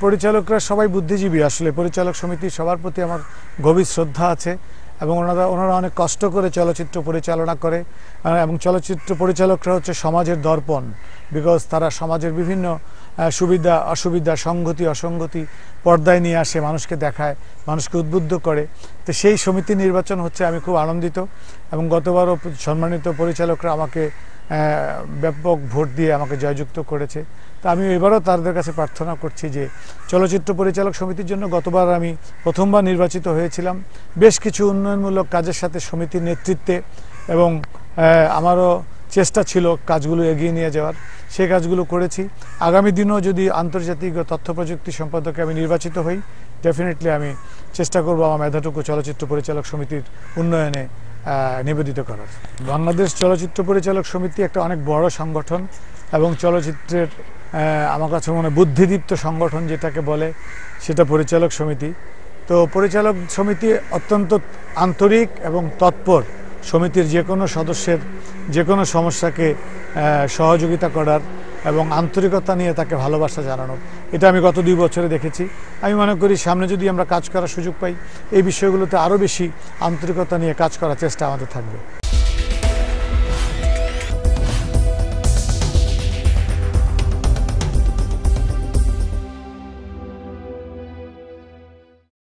পরিচালকরা সবাই বুদ্ধিজীবী। আসলে পরিচালক সমিতি সবার প্রতি আমার গভীর শ্রদ্ধা আছে এবং ওনারা অনেক কষ্ট করে চলচ্চিত্র পরিচালনা করে এবং চলচ্চিত্র পরিচালকরা হচ্ছে সমাজের দর্পণ। বিকজ তারা সমাজের বিভিন্ন সুবিধা অসুবিধা সংগতি অসঙ্গতি পর্দায় নিয়ে আসে, মানুষকে দেখায়, মানুষকে উদ্বুদ্ধ করে। তো সেই সমিতি নির্বাচন হচ্ছে, আমি খুব আনন্দিত এবং গতবারও সম্মানিত পরিচালকরা আমাকে ব্যাপক ভোট দিয়ে আমাকে জয়যুক্ত করেছে। তা আমি এবারও তাদের কাছে প্রার্থনা করছি যে চলচ্চিত্র পরিচালক সমিতির জন্য গতবার আমি প্রথমবার নির্বাচিত হয়েছিলাম বেশ কিছু উন্নয়নমূলক কাজের সাথে সমিতির নেতৃত্বে, এবং আমারও চেষ্টা ছিল কাজগুলো এগিয়ে নিয়ে যাওয়ার, সেই কাজগুলো করেছি। আগামী দিনেও যদি আন্তর্জাতিক তথ্য প্রযুক্তি সম্পাদকে আমি নির্বাচিত হই, ডেফিনেটলি আমি চেষ্টা করব আমার মেধাটুকু চলচ্চিত্র পরিচালক সমিতির উন্নয়নে নিবেদিত করার। বাংলাদেশ চলচ্চিত্র পরিচালক সমিতি একটা অনেক বড় সংগঠন এবং চলচ্চিত্রের আমার কাছে মনে হয় বুদ্ধিদীপ্ত সংগঠন যেটাকে বলে, সেটা পরিচালক সমিতি। তো পরিচালক সমিতি অত্যন্ত আন্তরিক এবং তৎপর সমিতির যে কোনো সদস্যের যে কোনো সমস্যাকে সহযোগিতা করার এবং আন্তরিকতা নিয়ে তাকে ভালোবাসা জানানোর। এটা আমি গত 2 বছরে দেখেছি। আমি মনে করি সামনে যদি আমরা কাজ করার সুযোগ পাই, এই বিষয়গুলোতে আরও বেশি আন্তরিকতা নিয়ে কাজ করার চেষ্টা আমাদের থাকবে।